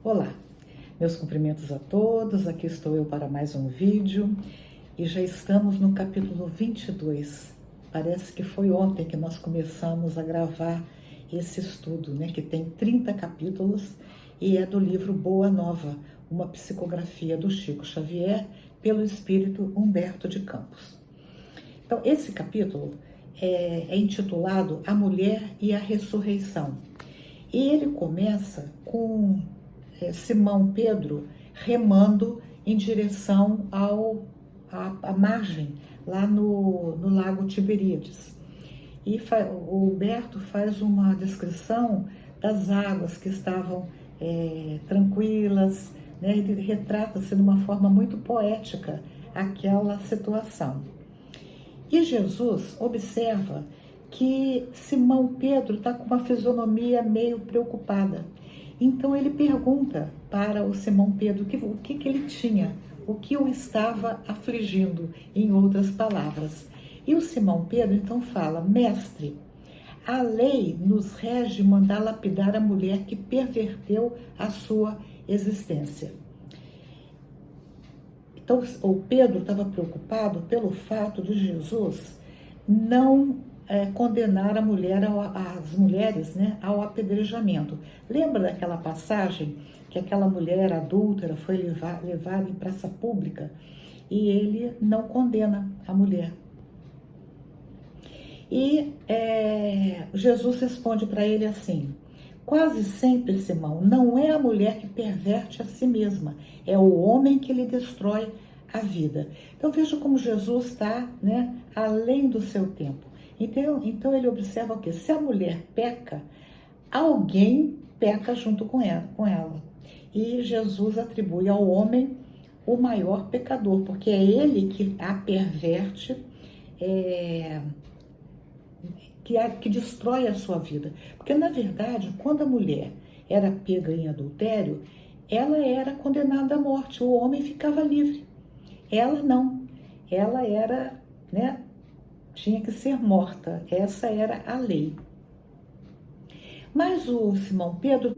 Olá, meus cumprimentos a todos, aqui estou eu para mais um vídeo e já estamos no capítulo 22. Parece que foi ontem que nós começamos a gravar esse estudo, né, que tem 30 capítulos e é do livro Boa Nova, uma psicografia do Chico Xavier pelo espírito Humberto de Campos. Então, esse capítulo é intitulado A Mulher e a Ressurreição e ele começa com Simão Pedro remando em direção à margem, lá no Lago Tiberíades. E o Humberto faz uma descrição das águas que estavam tranquilas, né? Ele retrata-se de uma forma muito poética aquela situação. E Jesus observa que Simão Pedro está com uma fisionomia meio preocupada. Então ele pergunta para o Simão Pedro o que ele tinha, o que o estava afligindo, em outras palavras. E o Simão Pedro então fala: Mestre, a lei nos rege mandar lapidar a mulher que perverteu a sua existência. Então o Pedro estava preocupado pelo fato de Jesus não condenar as mulheres, né, ao apedrejamento. Lembra daquela passagem que aquela mulher adúltera foi levada em praça pública e ele não condena a mulher? E Jesus responde para ele assim: quase sempre, Simão, não é a mulher que perverte a si mesma, é o homem que lhe destrói a vida. Então veja como Jesus está, né, além do seu tempo. Então ele observa o quê? Se a mulher peca, alguém peca junto com ela. E Jesus atribui ao homem o maior pecador, porque é ele que a perverte, que destrói a sua vida. Porque, na verdade, quando a mulher era pega em adultério, ela era condenada à morte, o homem ficava livre. Ela não. Ela era, né, tinha que ser morta. Essa era a lei. Mas o Simão Pedro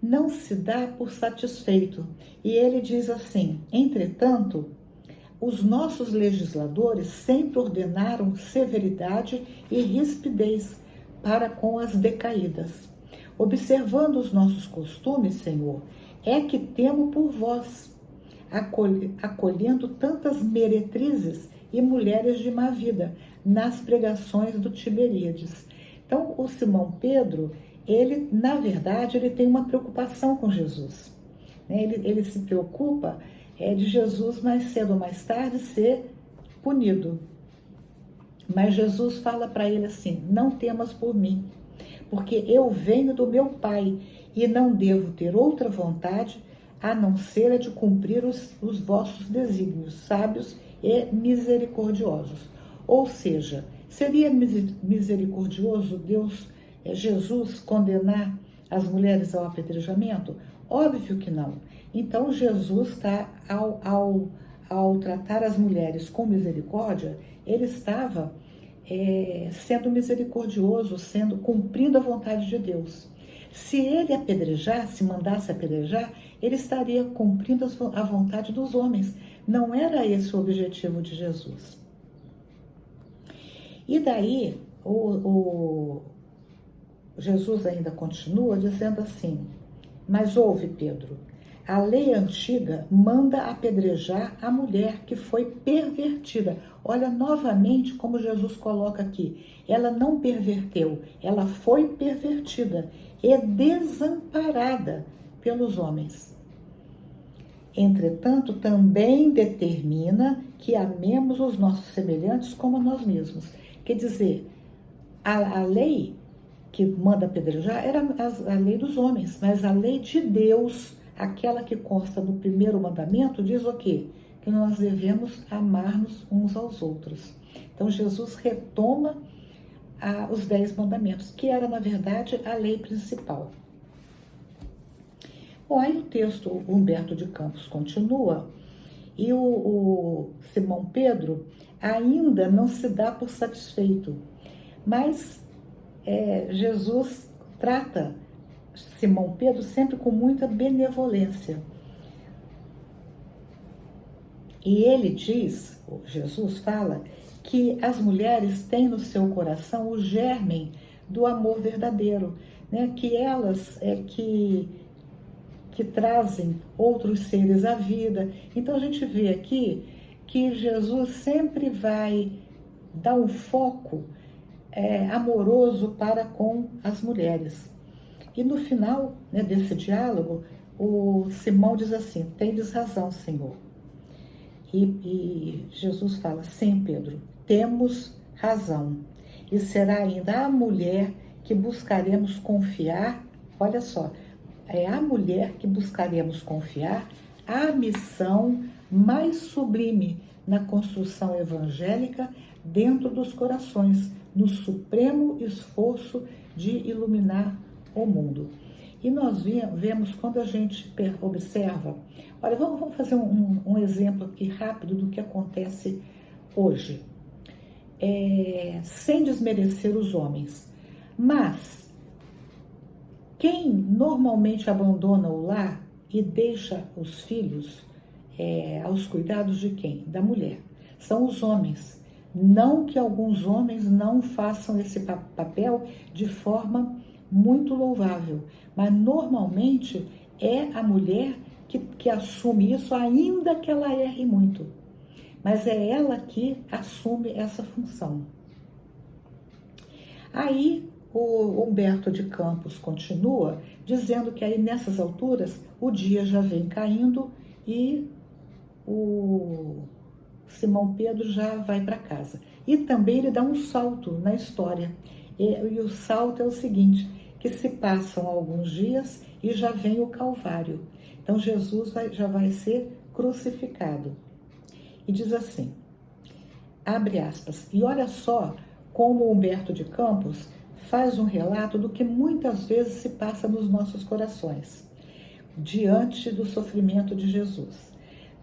não se dá por satisfeito. E ele diz assim: entretanto, os nossos legisladores sempre ordenaram severidade e rispidez para com as decaídas. Observando os nossos costumes, Senhor, é que temo por vós, acolhendo tantas meretrizes e mulheres de má vida nas pregações do Tiberíades. Então, o Simão Pedro, ele, na verdade, ele tem uma preocupação com Jesus. Ele se preocupa de Jesus mais cedo ou mais tarde ser punido. Mas Jesus fala para ele assim: não temas por mim, porque eu venho do meu Pai e não devo ter outra vontade a não ser a de cumprir os vossos desígnios sábios e misericordiosos. Ou seja, seria misericordioso Jesus condenar as mulheres ao apedrejamento? Óbvio que não. Então Jesus está, ao tratar as mulheres com misericórdia, ele estava sendo misericordioso, cumprindo a vontade de Deus. Se ele apedrejasse, mandasse apedrejar, ele estaria cumprindo a vontade dos homens. Não era esse o objetivo de Jesus. E daí, Jesus ainda continua dizendo assim: mas ouve, Pedro, a lei antiga manda apedrejar a mulher que foi pervertida. Olha novamente como Jesus coloca aqui. Ela não perverteu, ela foi pervertida e desamparada pelos homens. Entretanto, também determina que amemos os nossos semelhantes como a nós mesmos. Quer dizer, a lei que manda apedrejar era a lei dos homens, mas a lei de Deus, aquela que consta no primeiro mandamento, diz o quê? Que nós devemos amar-nos uns aos outros. Então Jesus retoma os 10 mandamentos, que era, na verdade, a lei principal. Bom, aí o texto Humberto de Campos continua, e o Simão Pedro ainda não se dá por satisfeito, mas Jesus trata Simão Pedro sempre com muita benevolência. E ele diz, Jesus fala, que as mulheres têm no seu coração o germe do amor verdadeiro, né? Que elas que trazem outros seres à vida. Então a gente vê aqui que Jesus sempre vai dar um foco amoroso para com as mulheres. E no final, né, desse diálogo, o Simão diz assim: tendes razão, Senhor. E Jesus fala: sim, Pedro, temos razão. E será ainda a mulher que buscaremos confiar, olha só, é a mulher que buscaremos confiar a missão mais sublime na construção evangélica dentro dos corações, no supremo esforço de iluminar o mundo. E nós vemos, quando a gente observa, olha, vamos fazer um exemplo aqui rápido do que acontece hoje, sem desmerecer os homens, mas quem normalmente abandona o lar e deixa os filhos aos cuidados de quem? Da mulher. São os homens. Não que alguns homens não façam esse papel de forma muito louvável, mas normalmente é a mulher que assume isso, ainda que ela erre muito. Mas é ela que assume essa função. Aí o Humberto de Campos continua dizendo que aí nessas alturas o dia já vem caindo e o Simão Pedro já vai para casa. E também ele dá um salto na história. E o salto é o seguinte, que se passam alguns dias e já vem o Calvário. Então Jesus já vai ser crucificado. E diz assim, abre aspas, e olha só como Humberto de Campos faz um relato do que muitas vezes se passa nos nossos corações, diante do sofrimento de Jesus.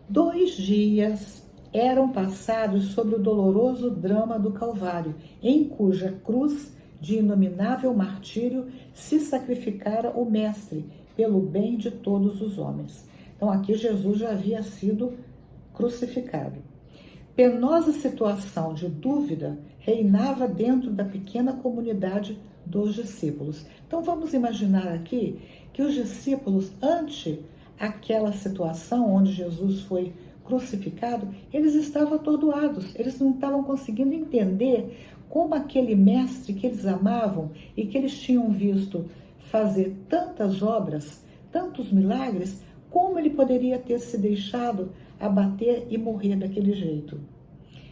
2 dias eram passados sobre o doloroso drama do Calvário, em cuja cruz de inominável martírio se sacrificara o Mestre pelo bem de todos os homens. Então aqui Jesus já havia sido crucificado. Penosa situação de dúvida reinava dentro da pequena comunidade dos discípulos. Então vamos imaginar aqui que os discípulos, ante aquela situação onde Jesus foi crucificado, eles estavam atordoados, eles não estavam conseguindo entender como aquele mestre que eles amavam e que eles tinham visto fazer tantas obras, tantos milagres, como ele poderia ter se deixado abater e morrer daquele jeito.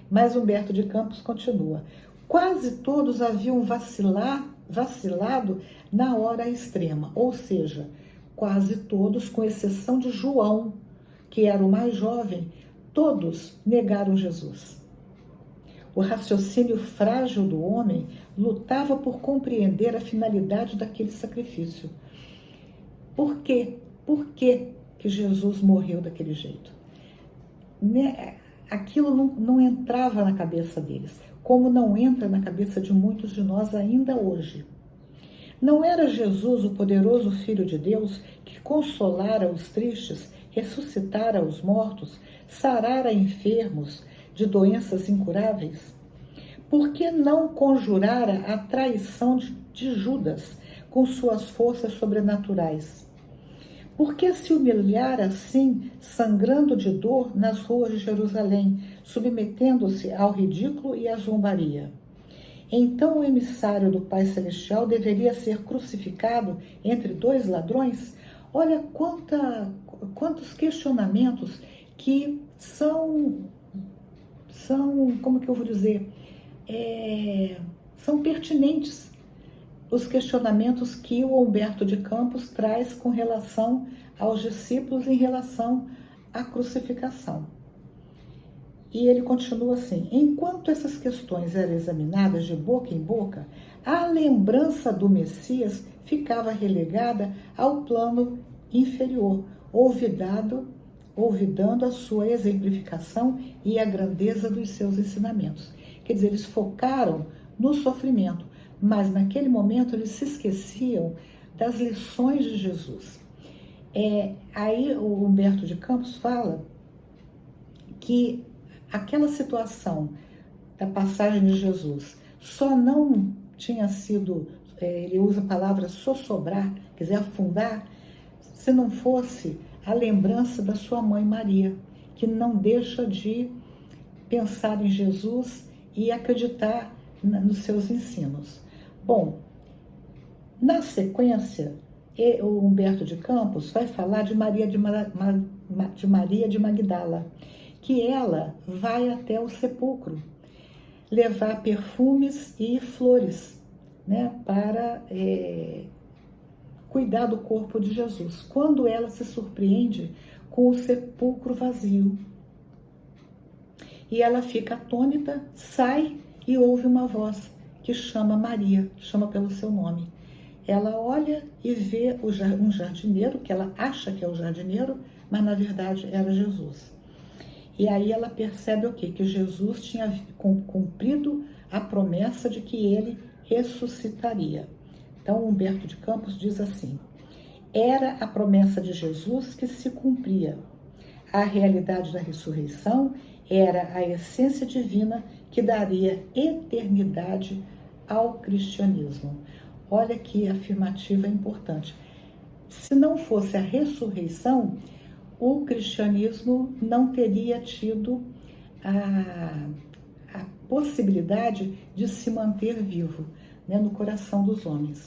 Mas Humberto de Campos continua. Quase todos haviam vacilado na hora extrema, ou seja, quase todos, com exceção de João, que era o mais jovem, todos negaram Jesus. O raciocínio frágil do homem lutava por compreender a finalidade daquele sacrifício. Por quê? Por que Jesus morreu daquele jeito? Aquilo não entrava na cabeça deles, como não entra na cabeça de muitos de nós ainda hoje. Não era Jesus o poderoso Filho de Deus que consolara os tristes, ressuscitara os mortos, sarara enfermos de doenças incuráveis? Por que não conjurara a traição de Judas com suas forças sobrenaturais? Por que se humilhar assim, sangrando de dor nas ruas de Jerusalém, submetendo-se ao ridículo e à zombaria? Então o emissário do Pai Celestial deveria ser crucificado entre 2 ladrões? Olha quantos questionamentos que são, como que eu vou dizer, são pertinentes. Os questionamentos que o Humberto de Campos traz com relação aos discípulos em relação à crucificação. E ele continua assim, enquanto essas questões eram examinadas de boca em boca, a lembrança do Messias ficava relegada ao plano inferior, olvidando a sua exemplificação e a grandeza dos seus ensinamentos. Quer dizer, eles focaram no sofrimento, mas naquele momento eles se esqueciam das lições de Jesus. Aí o Humberto de Campos fala que aquela situação da passagem de Jesus só não tinha sido, ele usa a palavra sossobrar, quer dizer, afundar, se não fosse a lembrança da sua mãe Maria, que não deixa de pensar em Jesus e acreditar nos seus ensinos. Bom, na sequência, o Humberto de Campos vai falar de Maria de Magdala, que ela vai até o sepulcro levar perfumes e flores, né, para cuidar do corpo de Jesus, quando ela se surpreende com o sepulcro vazio. E ela fica atônita, sai e ouve uma voz que chama Maria, chama pelo seu nome. Ela olha e vê um jardineiro, que ela acha que é o jardineiro, mas na verdade era Jesus. E aí ela percebe o quê? Que Jesus tinha cumprido a promessa de que ele ressuscitaria. Então Humberto de Campos diz assim: era a promessa de Jesus que se cumpria. A realidade da ressurreição era a essência divina que daria eternidade ao cristianismo. Olha que afirmativa importante. Se não fosse a ressurreição, o cristianismo não teria tido a possibilidade de se manter vivo, né, no coração dos homens.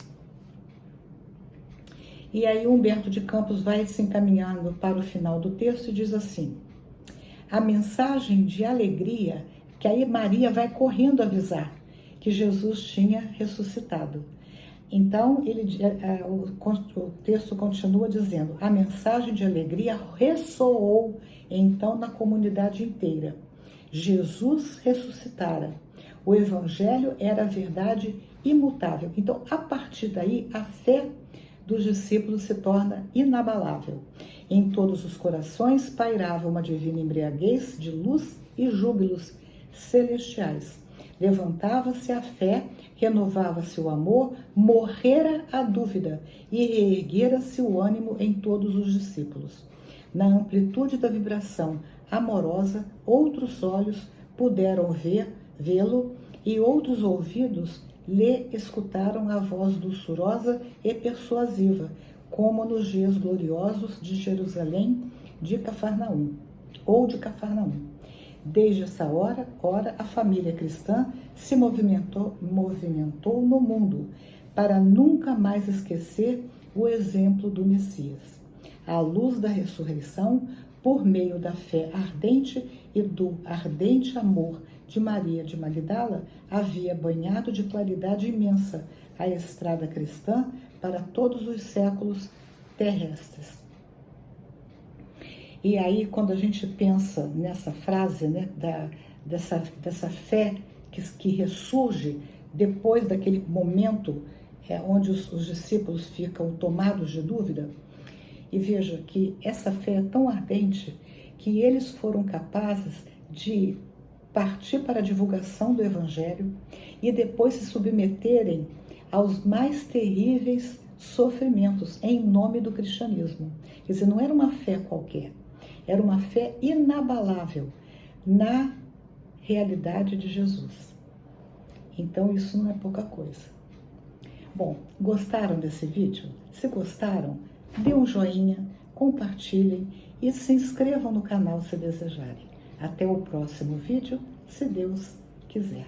E aí Humberto de Campos vai se encaminhando para o final do texto e diz assim: a mensagem de alegria, que aí Maria vai correndo avisar que Jesus tinha ressuscitado. Então, o texto continua dizendo: a mensagem de alegria ressoou então na comunidade inteira. Jesus ressuscitara. O evangelho era a verdade imutável. Então, a partir daí, a fé dos discípulos se torna inabalável. Em todos os corações pairava uma divina embriaguez de luz e júbilos celestiais. Levantava-se a fé, renovava-se o amor, morrera a dúvida e reerguera-se o ânimo em todos os discípulos. Na amplitude da vibração amorosa, outros olhos puderam vê-lo e outros ouvidos lhe escutaram a voz doçurosa e persuasiva, como nos dias gloriosos de Jerusalém, de Cafarnaum. Desde essa hora, a família cristã se movimentou no mundo para nunca mais esquecer o exemplo do Messias. À luz da ressurreição, por meio da fé ardente e do ardente amor de Maria de Magdala, havia banhado de claridade imensa a estrada cristã para todos os séculos terrestres. E aí, quando a gente pensa nessa frase, né, dessa fé que ressurge depois daquele momento onde os discípulos ficam tomados de dúvida, e veja que essa fé é tão ardente que eles foram capazes de partir para a divulgação do Evangelho e depois se submeterem aos mais terríveis sofrimentos em nome do cristianismo. Quer dizer, não era uma fé qualquer. Era uma fé inabalável na realidade de Jesus. Então, isso não é pouca coisa. Bom, gostaram desse vídeo? Se gostaram, dê um joinha, compartilhem e se inscrevam no canal se desejarem. Até o próximo vídeo, se Deus quiser.